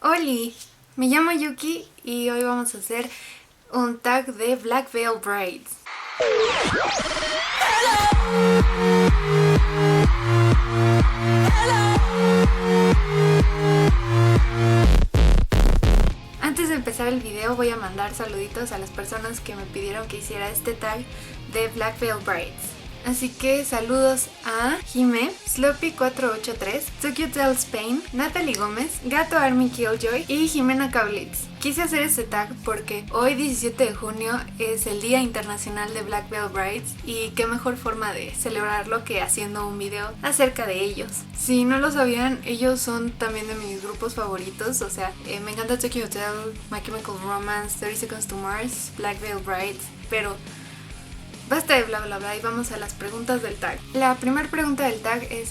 Oli, me llamo Yuki y hoy vamos a hacer un tag de Black Veil Brides. Antes de empezar el video voy a mandar saluditos a las personas que me pidieron que hiciera este tag de Black Veil Brides. Así que saludos a Jime, Sloppy483, Tokyotel Spain, Natalie Gómez, Gato Army Killjoy y Jimena Kablitz. Quise hacer este tag porque hoy 17 de junio es el Día Internacional de Black Veil Brides y qué mejor forma de celebrarlo que haciendo un video acerca de ellos. Si no lo sabían, ellos son también de mis grupos favoritos, o sea, me encanta Tokyo Hotel, My Chemical Romance, 30 Seconds to Mars, Black Veil Brides, pero basta de bla bla bla y vamos a las preguntas del tag. La primera pregunta del tag es: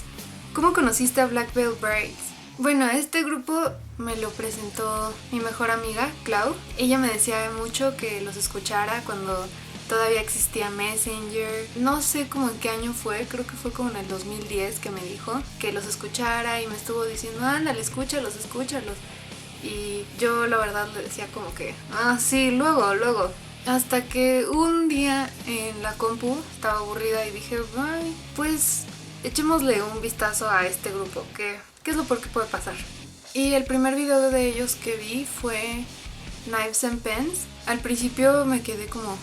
¿cómo conociste a Black Veil Brides? Bueno, este grupo me lo presentó mi mejor amiga, Clau. Ella me decía mucho que los escuchara cuando todavía existía Messenger. No sé cómo en qué año fue, creo que fue como en el 2010 que me dijo que los escuchara y me estuvo diciendo, ándale, escúchalos. Y yo la verdad le decía como que, sí, luego. Hasta que un día en la compu estaba aburrida y dije, ay, pues echémosle un vistazo a este grupo, ¿qué es lo peor que puede pasar? Y el primer video de ellos que vi fue Knives and Pens. Al principio me quedé como,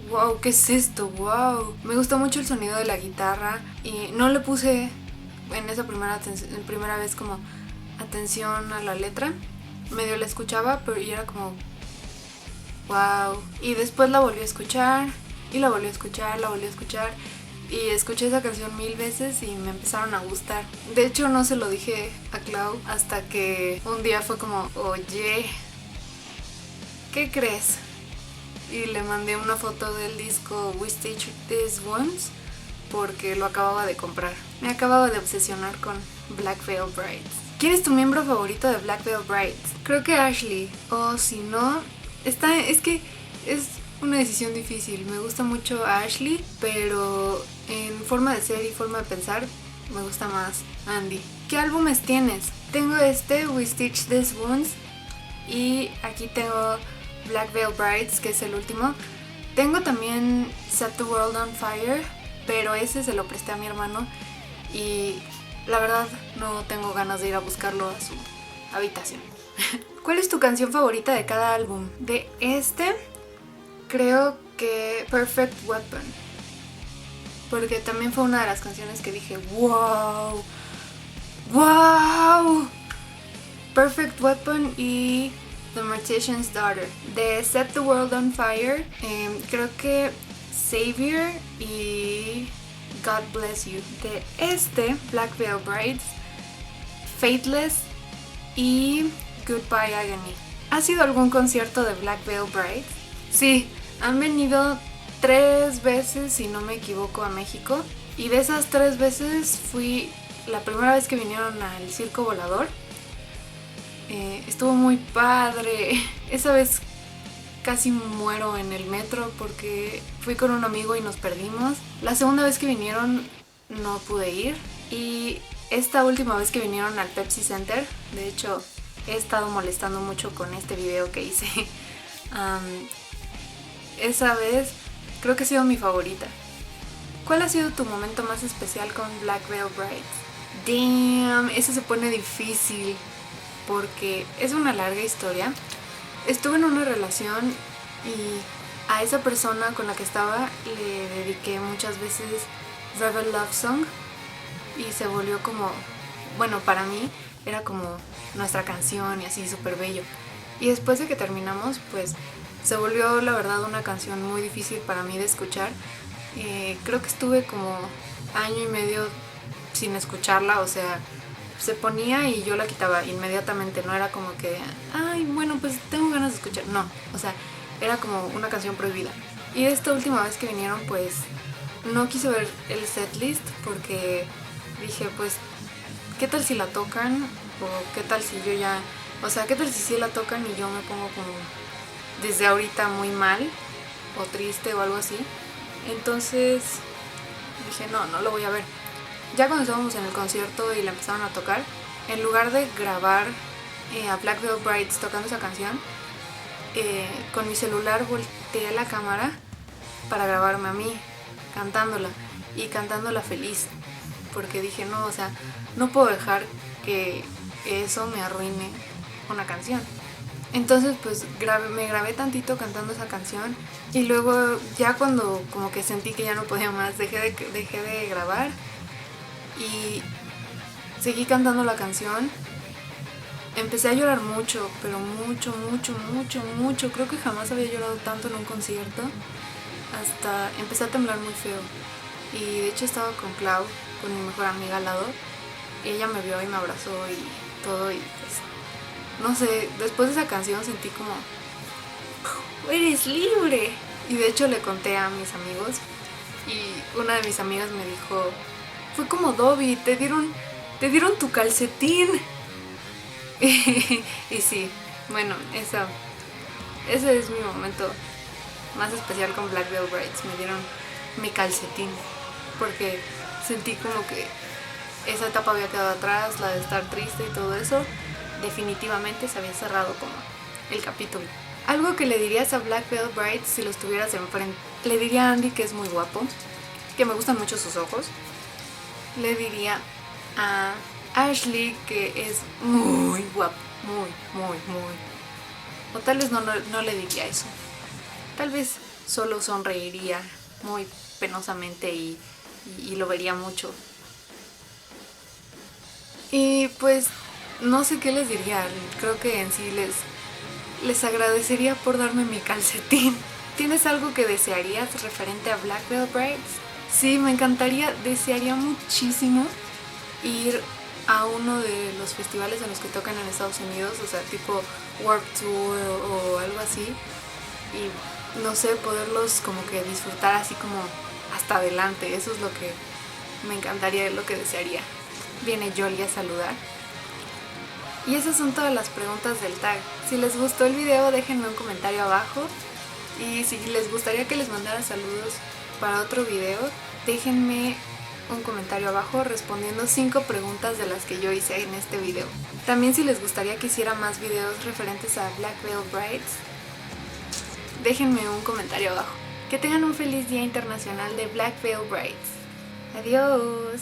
wow, ¿qué es esto? Wow. Me gustó mucho el sonido de la guitarra y no le puse en esa primera vez como atención a la letra. Medio la escuchaba, pero era como, wow. Y después la volví a escuchar y la volví a escuchar y escuché esa canción 1000 veces y me empezaron a gustar. De hecho no se lo dije a Clau hasta que un día fue como, oye, ¿qué crees? Y le mandé una foto del disco We Stitch These Wounds porque lo acababa de comprar. Me acababa de obsesionar con Black Veil Brides. ¿Quién es tu miembro favorito de Black Veil Brides? Creo que Ashley, o si no, es que es una decisión difícil. Me gusta mucho Ashley, pero en forma de ser y forma de pensar me gusta más Andy. ¿Qué álbumes tienes? Tengo este, We Stitch These Wounds, y aquí tengo Black Veil Brides, que es el último. Tengo también Set the World on Fire, pero ese se lo presté a mi hermano y la verdad no tengo ganas de ir a buscarlo a su habitación. ¿Cuál es tu canción favorita de cada álbum? De este, creo que Perfect Weapon, porque también fue una de las canciones que dije, wow. Perfect Weapon y The Mortician's Daughter. De Set the World on Fire, creo que Savior y God Bless You. De este, Black Veil Brides, Faithless y Goodbye Agony. ¿Has ido a algún concierto de Black Veil Brides? Sí, han venido 3 veces, si no me equivoco, a México. Y de esas 3 veces fui la primera vez que vinieron al Circo Volador. Estuvo muy padre. Esa vez casi muero en el metro porque fui con un amigo y nos perdimos. La segunda vez que vinieron no pude ir. Y esta última vez que vinieron al Pepsi Center, de hecho he estado molestando mucho con este video que hice. Esa vez creo que ha sido mi favorita. ¿Cuál ha sido tu momento más especial con Black Veil Brides? Damn, eso se pone difícil porque es una larga historia. Estuve en una relación y a esa persona con la que estaba le dediqué muchas veces Rebel Love Song y se volvió como, bueno, para mí era como nuestra canción y así súper bello. Y después de que terminamos, pues se volvió la verdad una canción muy difícil para mí de escuchar. Creo que estuve como año y medio sin escucharla, o sea, se ponía y yo la quitaba inmediatamente, no era como que, ay, bueno, pues tengo ganas de escuchar, no, o sea, era como una canción prohibida. Y esta última vez que vinieron, pues no quise ver el setlist porque dije, pues, ¿qué tal si la tocan? O ¿qué tal si yo ya, o sea, qué tal si sí la tocan y yo me pongo como desde ahorita muy mal o triste o algo así? Entonces dije, no lo voy a ver. Ya cuando estábamos en el concierto y la empezaron a tocar, en lugar de grabar a Black Veil Brides tocando esa canción, con mi celular volteé la cámara para grabarme a mí cantándola y cantándola feliz, porque dije no, o sea, no puedo dejar que eso me arruine una canción. Entonces pues me grabé tantito cantando esa canción y luego ya cuando como que sentí que ya no podía más, dejé de grabar y seguí cantando la canción. Empecé a llorar mucho, pero mucho, creo que jamás había llorado tanto en un concierto, hasta empecé a temblar muy feo. Y de hecho estaba con Clau, con mi mejor amiga al lado, y ella me vio y me abrazó y todo, y pues no sé, después de esa canción sentí como ¡eres libre! Y de hecho le conté a mis amigos y una de mis amigas me dijo, fue como Dobby, te dieron tu calcetín. Y sí, bueno, ese es mi momento más especial con Black Veil Brides. Me dieron mi calcetín porque sentí como que esa etapa había quedado atrás, la de estar triste y todo eso. Definitivamente se había cerrado como el capítulo. Algo que le dirías a Black Veil Brides si lo estuvieras enfrente: le diría a Andy que es muy guapo, que me gustan mucho sus ojos. Le diría a Ashley que es muy guapo, muy. O tal vez no le diría eso. Tal vez solo sonreiría muy penosamente y lo vería mucho. Y pues no sé qué les diría. Creo que en sí les agradecería por darme mi calcetín. ¿Tienes algo que desearías referente a Black Veil Brides? Sí, me encantaría, desearía muchísimo ir a uno de los festivales en los que tocan en Estados Unidos, o sea, tipo Warped Tour o algo así, y no sé, poderlos como que disfrutar así como hasta adelante. Eso es lo que me encantaría, es lo que desearía. Viene Jolie a saludar. Y esas son todas las preguntas del tag. Si les gustó el video, déjenme un comentario abajo, y si les gustaría que les mandara saludos para otro video, déjenme un comentario abajo respondiendo 5 preguntas de las que yo hice en este video. También si les gustaría que hiciera más videos referentes a Black Veil Brides, déjenme un comentario abajo. Que tengan un feliz Día Internacional de Black Veil Brides. Adiós.